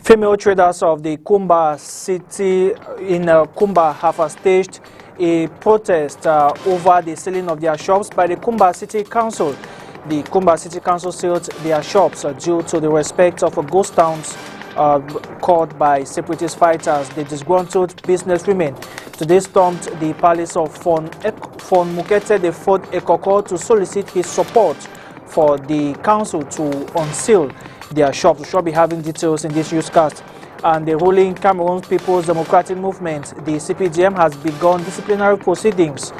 Female traders of the Kumba city in Kumba have staged a protest over the selling of their shops by the Kumba City Council. The Kumba City Council sealed their shops due to the respect of ghost towns called by separatist fighters. The disgruntled businesswomen today stormed the palace of Fon Mukete the Fourth Ekoko to solicit his support for the council to unseal their shops. We shall be having details in this newscast. And the ruling Cameroon People's Democratic Movement, the CPDM, has begun disciplinary proceedings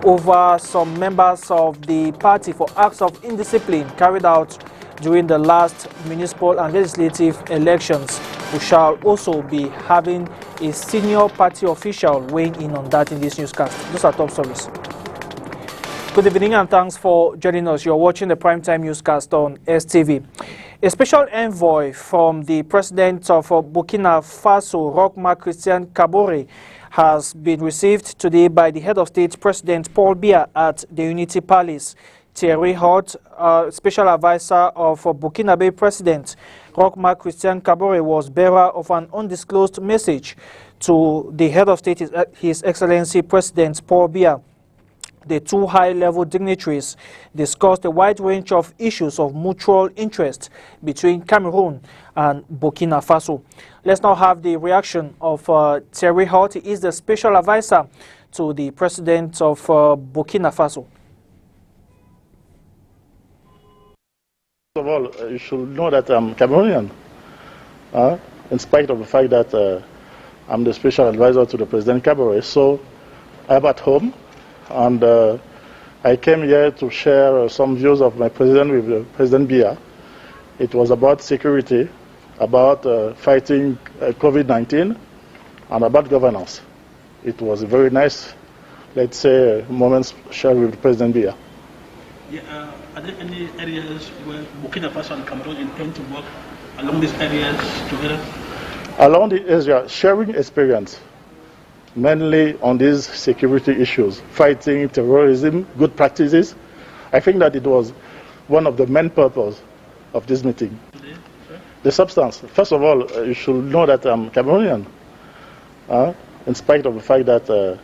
over some members of the party for acts of indiscipline carried out during the last municipal and legislative elections. We shall also be having a senior party official weighing in on that in this newscast. Those are top stories. Good evening and thanks for joining us. You're watching the Primetime Newscast on STV. A special envoy from the president of Burkina Faso, Roch-Marc Christian Kabore, has been received today by the head of state, President Paul Biya, at the Unity Palace. Thierry Hort, special advisor of Burkinabe President Roch-Marc Christian Kabore, was bearer of an undisclosed message to the head of state, His Excellency President Paul Biya. The two high-level dignitaries discussed a wide range of issues of mutual interest between Cameroon and Burkina Faso. Let's now have the reaction of Thierry Hort. He is the special advisor to the president of Burkina Faso. First of all, you should know that I'm Cameroonian, in spite of the fact that I'm the special advisor to the President Kabore. So I'm at home. And I came here to share some views of my president with President Biya. It was about security, about fighting COVID-19, and about governance. It was a very nice, let's say, moment shared with President Biya. Yeah, are there any areas where Burkina Faso and Cameroon intend to work along these areas together? Along the area, sharing experience. Mainly on these security issues, fighting terrorism, good practices. I think that it was one of the main purposes of this meeting. The substance. First of all, you should know that I'm Cameroonian, in spite of the fact that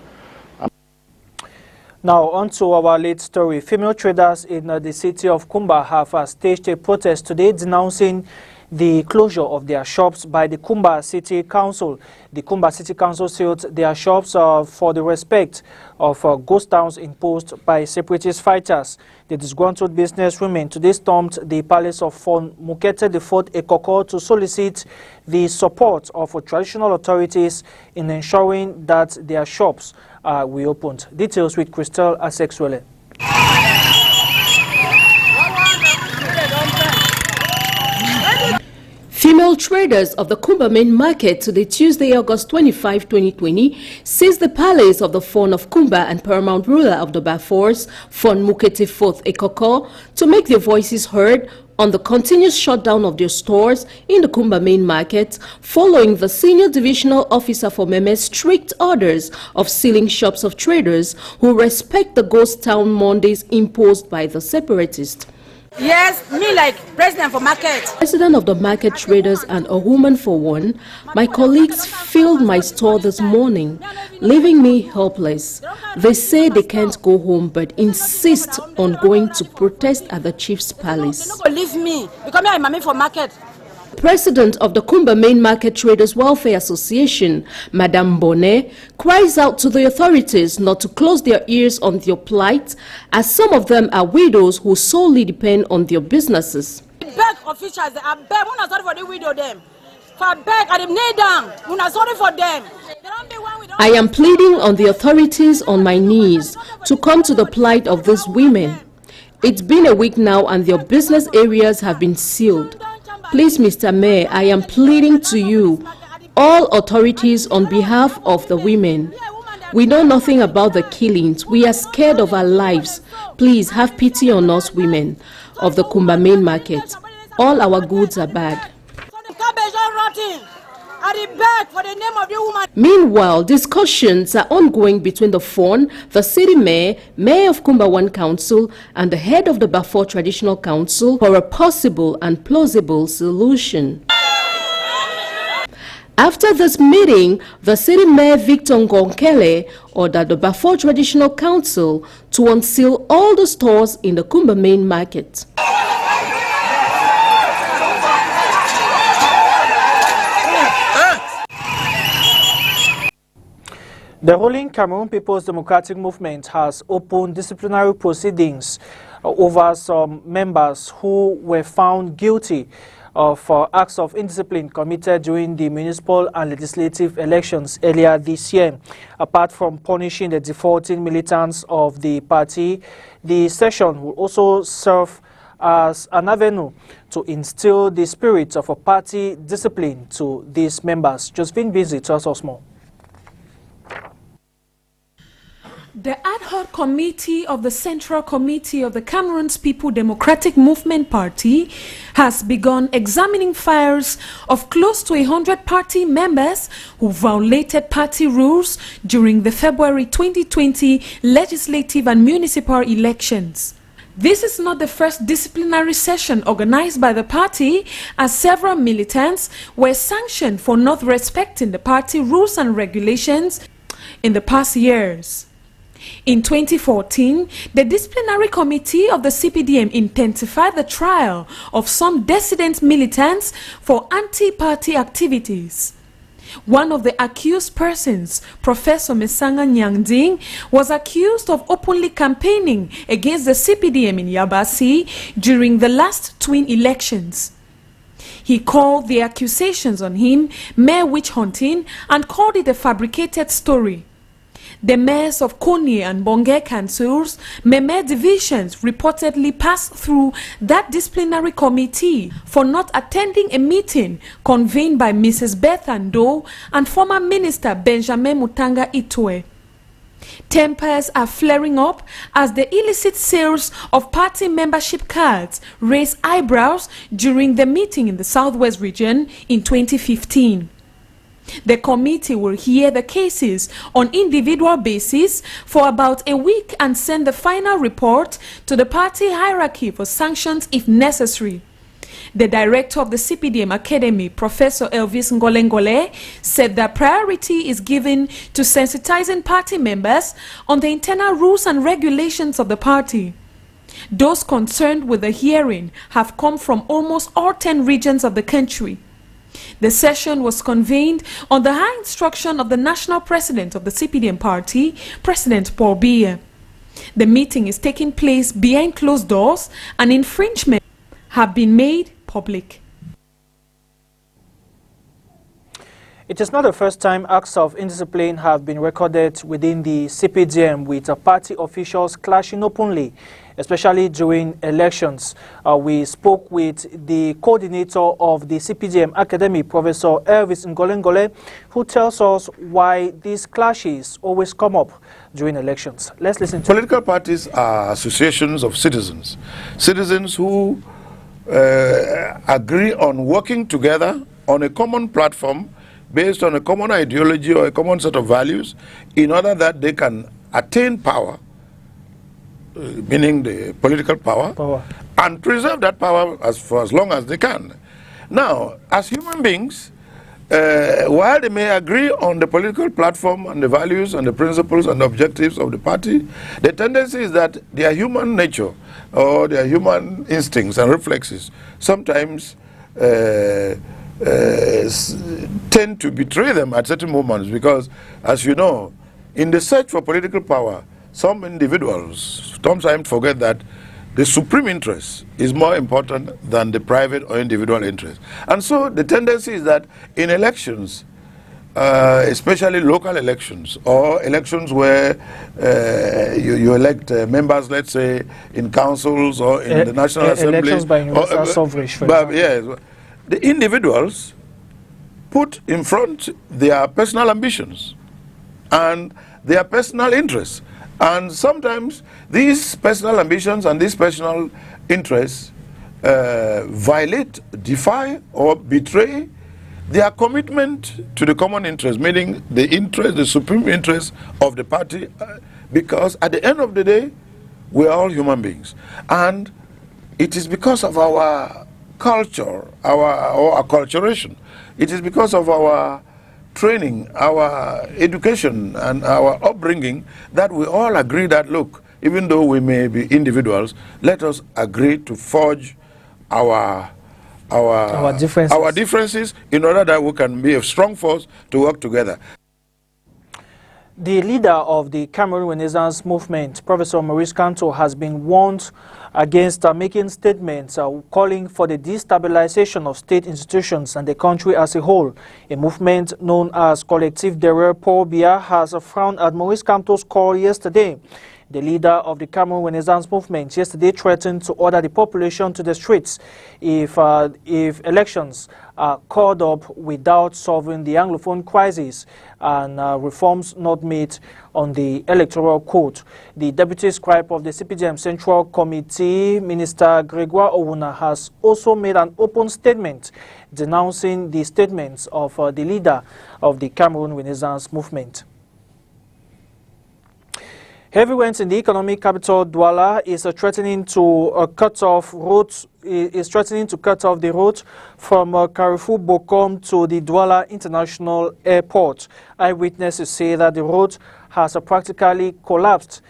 Now, on to our late story. Female traders in the city of Kumba have staged a protest today denouncing the closure of their shops by the Kumba City Council. The Kumba City Council sealed their shops for the respect of ghost towns imposed by separatist fighters. The disgruntled businesswomen today stormed the palace of Fon Mukete the Fourth Ekoko to solicit the support of traditional authorities in ensuring that their shops are reopened. Details with Christelle Asexwele. Female traders of the Kumba main market today, Tuesday, August 25, 2020, seized the palace of the Fon of Kumba and paramount ruler of the Bafors, Fon Mukete Fourth Ekoko, to make their voices heard on the continuous shutdown of their stores in the Kumba main market, following the senior divisional officer for Meme's strict orders of sealing shops of traders who respect the ghost town Mondays imposed by the separatists. Yes, me like president for market. President of the market traders and a woman for one, my colleagues filled my store this morning, leaving me helpless. They say they can't go home but insist on going to protest at the chief's palace. You're not going to leave me because I'm mommy for market. President of the Kumba Main Market Traders Welfare Association, Madame Bonnet, cries out to the authorities not to close their ears on their plight, as some of them are widows who solely depend on their businesses. I beg officials, I beg, I'm not sorry for the widow them. For beg, I kneel down, I'm not sorry for them. I am pleading on the authorities on my knees to come to the plight of these women. It's been a week now and their business areas have been sealed. Please, Mr. Mayor, I am pleading to you, all authorities, on behalf of the women. We know nothing about the killings. We are scared of our lives. Please have pity on us women of the Kumba main market. All our goods are bad. Meanwhile, discussions are ongoing between the Fon, the city mayor, mayor of Kumba 1 Council, and the head of the Bafor Traditional Council for a possible and plausible solution. After this meeting, the city mayor Victor Ngonkele ordered the Bafor Traditional Council to unseal all the stores in the Kumba main market. The ruling Cameroon People's Democratic Movement has opened disciplinary proceedings over some members who were found guilty of acts of indiscipline committed during the municipal and legislative elections earlier this year. Apart from punishing the defaulting militants of the party, the session will also serve as an avenue to instill the spirit of a party discipline to these members. Josephine Busy tells us more. The ad hoc committee of the Central Committee of the Cameroon's People Democratic Movement Party has begun examining files of close to 100 party members who violated party rules during the February 2020 legislative and municipal elections. This is not the first disciplinary session organized by the party, as several militants were sanctioned for not respecting the party rules and regulations in the past years. In 2014, the Disciplinary Committee of the CPDM intensified the trial of some dissident militants for anti-party activities. One of the accused persons, Professor Mesanga Nyangding, was accused of openly campaigning against the CPDM in Yabasi during the last twin elections. He called the accusations on him mere witch hunting and called it a fabricated story. The mayors of Kony and Bonge councils, Meme divisions, reportedly passed through that disciplinary committee for not attending a meeting convened by Mrs. Beth Ando and former Minister Benjamin Mutanga Itwe. Tempers are flaring up as the illicit sales of party membership cards raised eyebrows during the meeting in the Southwest region in 2015. The committee will hear the cases on individual basis for about a week and send the final report to the party hierarchy for sanctions if necessary. The director of the CPDM Academy, Professor Elvis Ngolengole, said that priority is given to sensitizing party members on the internal rules and regulations of the party. Those concerned with the hearing have come from almost all 10 regions of the country. The session was convened on the high instruction of the national president of the CPDM party, President Paul Biya. The meeting is taking place behind closed doors and infringements have been made public. It is not the first time acts of indiscipline have been recorded within the CPDM, with party officials clashing openly, especially during elections. We spoke with the coordinator of the CPDM Academy, Professor Elvis Ngolengole, who tells us why these clashes always come up during elections. Let's listen to Political parties are associations of citizens. Citizens who agree on working together on a common platform based on a common ideology or a common set of values in order that they can attain power, meaning the political power, and preserve that power for as long as they can. Now, as human beings, while they may agree on the political platform and the values and the principles and objectives of the party, the tendency is that their human nature or their human instincts and reflexes sometimes tend to betray them at certain moments, because, as you know, in the search for political power, some individuals sometimes forget that the supreme interest is more important than the private or individual interest. And so the tendency is that in elections, especially local elections or elections where you elect members, let's say, in councils or in the National Assembly. Elections by universal suffrage, for example. Yes, the individuals put in front their personal ambitions and their personal interests. And sometimes these personal ambitions and these personal interests violate, defy, or betray their commitment to the common interest, meaning the interest, the supreme interest of the party, because at the end of the day, we are all human beings. And it is because of our culture, our acculturation. It is because of our training, our education, and our upbringing, that we all agree that, look, even though we may be individuals, let us agree to forge our differences in order that we can be a strong force to work together. The leader of the Cameroon Renaissance Movement, Professor Maurice Kanto, has been warned against making statements calling for the destabilization of state institutions and the country as a whole. A movement known as Collectif Derrière Paul Biya has frowned at Maurice Kanto's call yesterday. The leader of the Cameroon Renaissance Movement yesterday threatened to order the population to the streets if elections are called up without solving the Anglophone crisis and reforms not made on the electoral code. The deputy scribe of the CPDM Central Committee, Minister Gregoire Owuna, has also made an open statement denouncing the statements of the leader of the Cameroon Renaissance Movement. Heavy winds in the economic capital Douala is threatening to cut off the route from Carrefour Bokom to the Douala International Airport. Eyewitnesses say that the road has practically collapsed,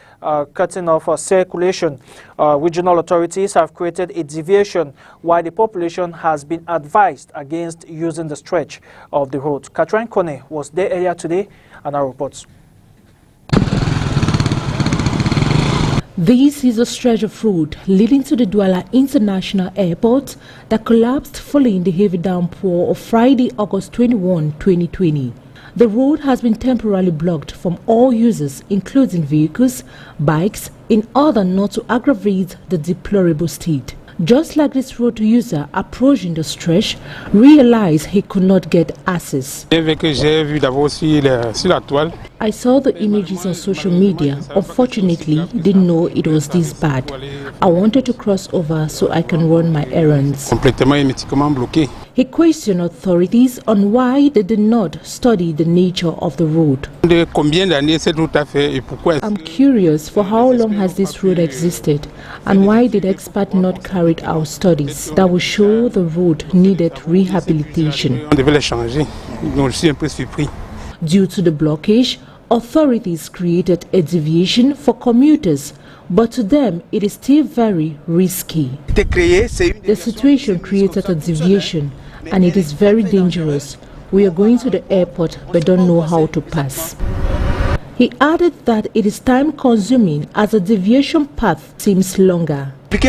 cutting off circulation. Regional authorities have created a deviation while the population has been advised against using the stretch of the road. Katrin Kone was there earlier today and our reports. This is a stretch of road leading to the Douala International Airport that collapsed following the heavy downpour of Friday, August 21, 2020. The road has been temporarily blocked from all users, including vehicles, bikes, in order not to aggravate the deplorable state. Just like this road user approaching the stretch realized he could not get access. I saw the images on social media. Unfortunately, didn't know it was this bad. I wanted to cross over so I can run my errands. He questioned authorities on why they did not study the nature of the road. I'm curious for how long has this road existed and why did experts not carry out studies that will show the road needed rehabilitation. Due to the blockage, authorities created a deviation for commuters, but to them it is still very risky. The situation created a deviation and it is very dangerous. We are going to the airport but don't know how to pass. He added that it is time consuming as the deviation path seems longer. It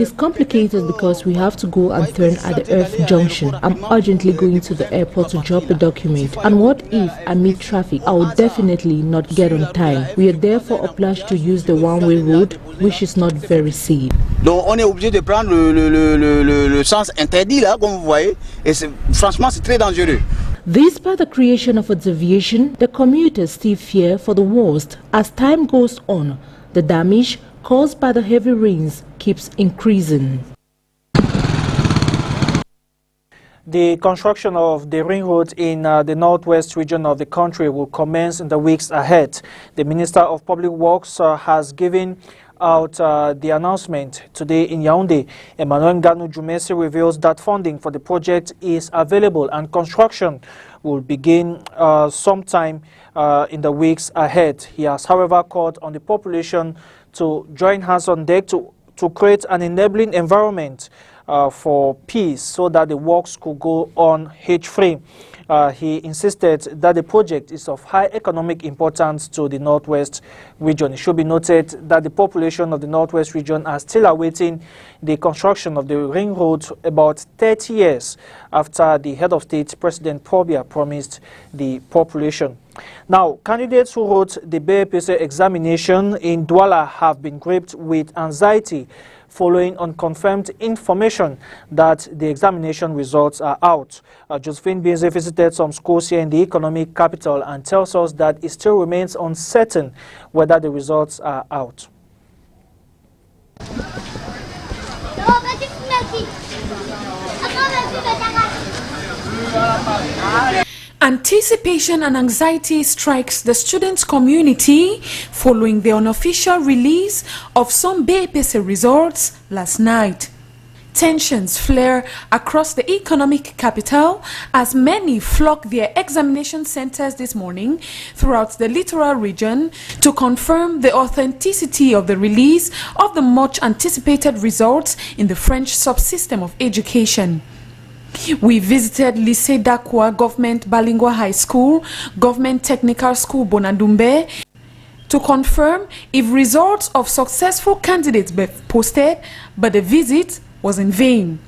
is complicated because we have to go and turn at the Earth Junction. I'm urgently going to the airport to drop the document. And what if I meet traffic? I will definitely not get on time. We are therefore obliged to use the one-way road, which is not very safe. Donc on est obligé de prendre le sens interdit là, comme vous voyez, et franchement c'est très dangereux. Despite the creation of a deviation, the commuters still fear for the worst. As time goes on, the damage caused by the heavy rains keeps increasing. The construction of the ring road in the northwest region of the country will commence in the weeks ahead. The Minister of Public Works has given out the announcement today in Yaoundé. Emmanuel Nganu Jumesi reveals that funding for the project is available and construction will begin sometime in the weeks ahead. He has, however, called on the population to join hands on deck to create an enabling environment for peace so that the works could go on hitch-free. He insisted that the project is of high economic importance to the Northwest region. It should be noted that the population of the Northwest region are still awaiting the construction of the ring road about 30 years after the head of state, President Paul Biya, promised the population. Now, candidates who wrote the BAPC examination in Douala have been gripped with anxiety following unconfirmed information that the examination results are out. Josephine Binze visited some schools here in the economic capital and tells us that it still remains uncertain whether the results are out. Anticipation and anxiety strikes the students' community following the unofficial release of some BAPC results last night. Tensions flare across the economic capital as many flock their examination centers this morning throughout the littoral region to confirm the authenticity of the release of the much anticipated results in the French subsystem of education. We visited Lycée Dakwa Government Bilingual High School, Government Technical School Bonadumbe, to confirm if results of successful candidates were posted, but the visit was in vain.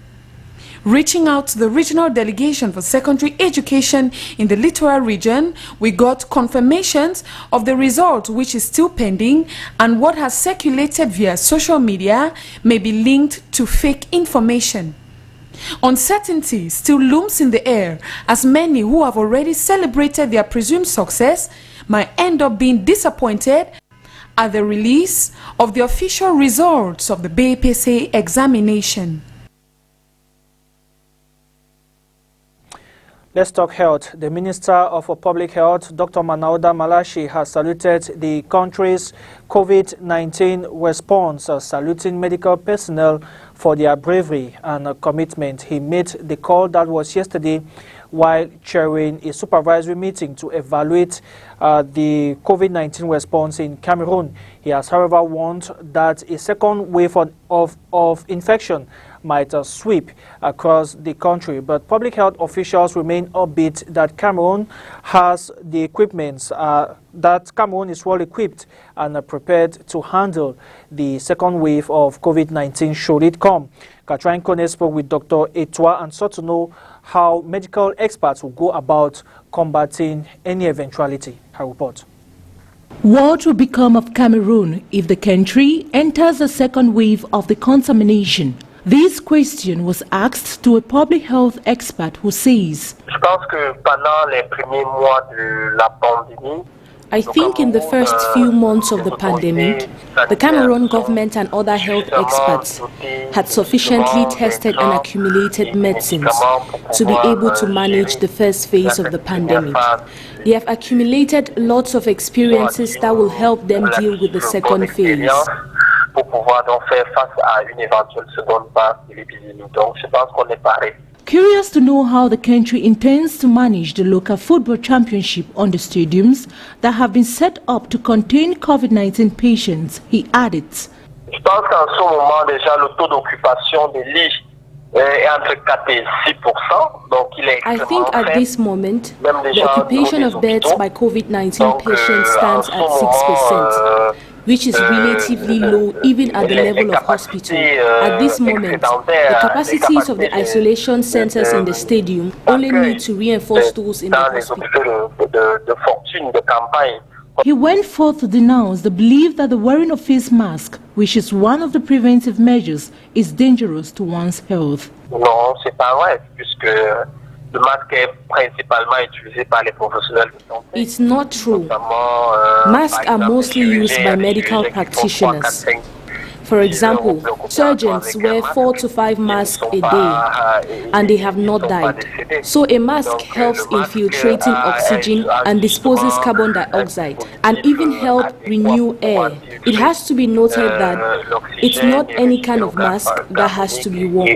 Reaching out to the regional delegation for secondary education in the littoral region, we got confirmations of the result, which is still pending, and what has circulated via social media may be linked to fake information. Uncertainty still looms in the air as many who have already celebrated their presumed success might end up being disappointed at the release of the official results of the BPC examination. Let's talk health. The Minister of Public Health, Dr. Manauda Malashi, has saluted the country's COVID-19 response, saluting medical personnel for their bravery and commitment. He made the call that was yesterday while chairing a supervisory meeting to evaluate the COVID-19 response in Cameroon. He has, however, warned that a second wave of infection might sweep across the country. But public health officials remain upbeat that Cameroon has the equipment, that Cameroon is well equipped and prepared to handle the second wave of COVID-19 should it come. Katrin Kone spoke with Dr. Etwa and sought to know how medical experts will go about combating any eventuality. Her report. What will become of Cameroon if the country enters a second wave of the contamination? This question was asked to a public health expert who says, I think in the first few months of the pandemic, the Cameroon government and other health experts had sufficiently tested and accumulated medicines to be able to manage the first phase of the pandemic. They have accumulated lots of experiences that will help them deal with the second phase. Pour pouvoir donc faire face à une éventuelle seconde phase de l'épidémie. Donc je pense qu'on est paré. Curious to know how the country intends to manage the local football championship on the stadiums that have been set up to contain COVID-19 patients, he added. Je pense qu'en ce moment déjà le taux d'occupation des lits est entre 4 et 6%. Donc il est I think at this moment, the occupation of beds by COVID-19 patients stands at 6%. Which is relatively low even at the level of hospital. At this moment, the capacities of the isolation centers in the stadium only need to reinforce those in the hospital. He went forth to denounce the belief that the wearing of face mask, which is one of the preventive measures, is dangerous to one's health. Non, c'est pas vrai, puisque le masque est principalement utilisé par les professionnels de santé. It's not true. Masks are mostly used by medical practitioners. For example, surgeons wear 4 to 5 masks a day and they have not died. So a mask helps infiltrating oxygen and disposes carbon dioxide and even help renew air. It has to be noted that it's not any kind of mask that has to be worn.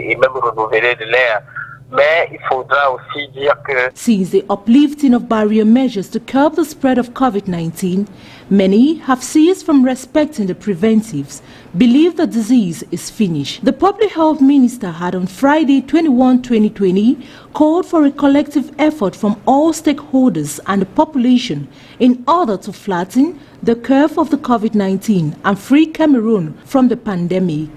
Since the uplifting of barrier measures to curb the spread of COVID-19, many have ceased from respecting the preventives, believe the disease is finished. The Public Health Minister had on Friday 21/2020 called for a collective effort from all stakeholders and the population in order to flatten the curve of the COVID-19 and free Cameroon from the pandemic.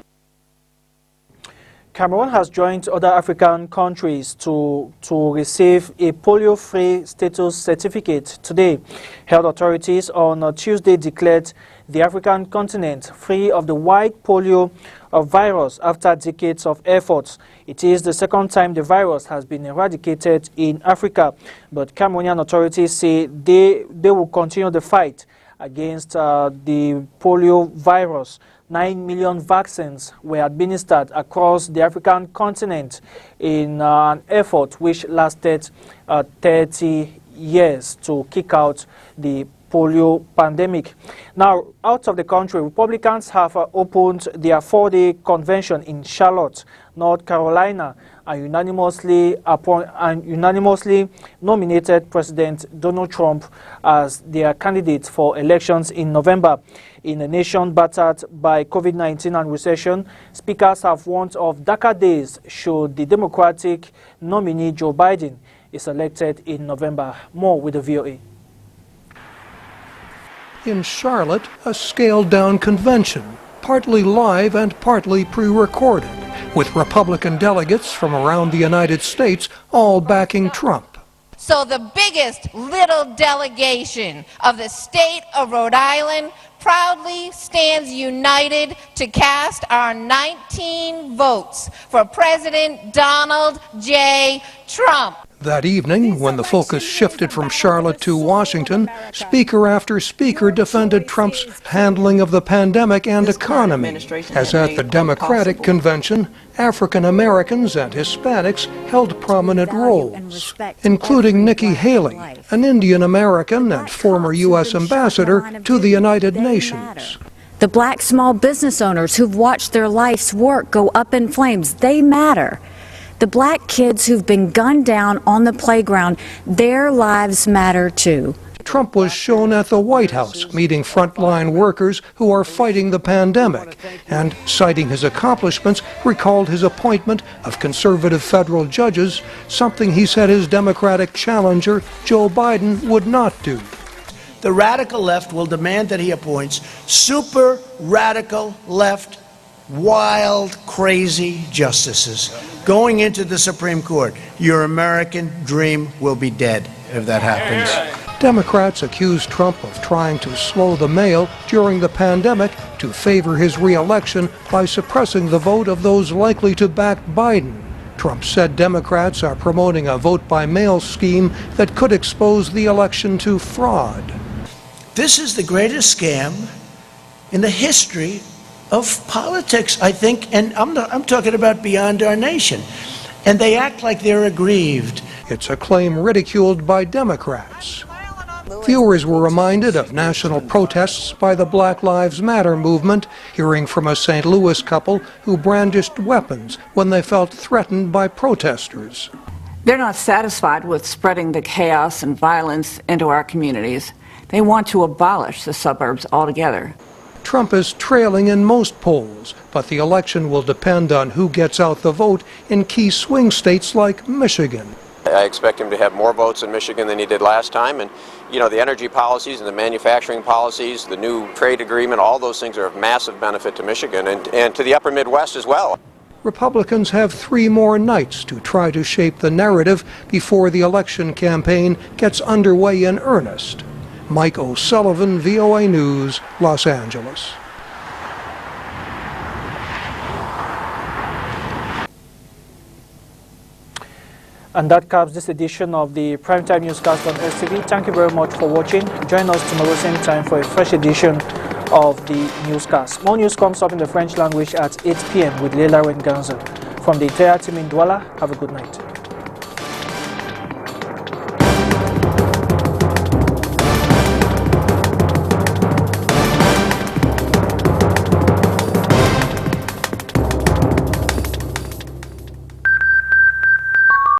Cameroon has joined other African countries to receive a polio-free status certificate today. Health authorities on Tuesday declared the African continent free of the white polio virus after decades of efforts. It is the second time the virus has been eradicated in Africa, but Cameroonian authorities say they will continue the fight against the polio virus. 9 million vaccines were administered across the African continent in an effort which lasted 30 years to kick out the polio pandemic. Now, out of the country, Republicans have opened their 4-day convention in Charlotte, North Carolina, and unanimously nominated President Donald Trump as their candidate for elections in November. In a nation battered by COVID-19 and recession, speakers have warned of darker days should the Democratic nominee Joe Biden is elected in November. More with the VOA. In Charlotte, a scaled-down convention, partly live and partly pre-recorded, with Republican delegates from around the United States all backing Trump. So the biggest little delegation of the state of Rhode Island proudly stands united to cast our 19 votes for President Donald J. Trump. That evening, when the focus shifted from Charlotte to Washington, speaker after speaker defended Trump's handling of the pandemic and economy. As at the Democratic convention, African Americans and Hispanics held prominent roles, including Nikki Haley, an Indian American and former U.S. ambassador to the United Nations. The black small business owners who've watched their life's work go up in flames, they matter. The black kids who've been gunned down on the playground, their lives matter too. Trump was shown at the White House meeting frontline workers who are fighting the pandemic, and citing his accomplishments, recalled his appointment of conservative federal judges, something he said his Democratic challenger Joe Biden would not do. The radical left will demand that he appoints super radical left, wild, crazy justices going into the Supreme Court. Your American dream will be dead if that happens. Democrats accuse Trump of trying to slow the mail during the pandemic to favor his re-election by suppressing the vote of those likely to back Biden. Trump said Democrats are promoting a vote-by-mail scheme that could expose the election to fraud. This is the greatest scam in the history of politics, I think, and I'm talking about beyond our nation. And they act like they're aggrieved. It's a claim ridiculed by Democrats. Viewers were reminded of national protests by the Black Lives Matter movement, hearing from a St. Louis couple who brandished weapons when they felt threatened by protesters. They're not satisfied with spreading the chaos and violence into our communities. They want to abolish the suburbs altogether. Trump is trailing in most polls, but the election will depend on who gets out the vote in key swing states like Michigan. I expect him to have more votes in Michigan than he did last time, and the energy policies and the manufacturing policies, the new trade agreement, all those things are of massive benefit to Michigan and to the upper Midwest as well. Republicans have 3 more nights to try to shape the narrative before the election campaign gets underway in earnest. Mike O'Sullivan, VOA News, Los Angeles. And that caps this edition of the Primetime Newscast on STV. Thank you very much for watching. Join us tomorrow same time for a fresh edition of the newscast. More news comes up in the French language at 8 p.m. with Leila Wenganza. From the entire team in Douala, have a good night.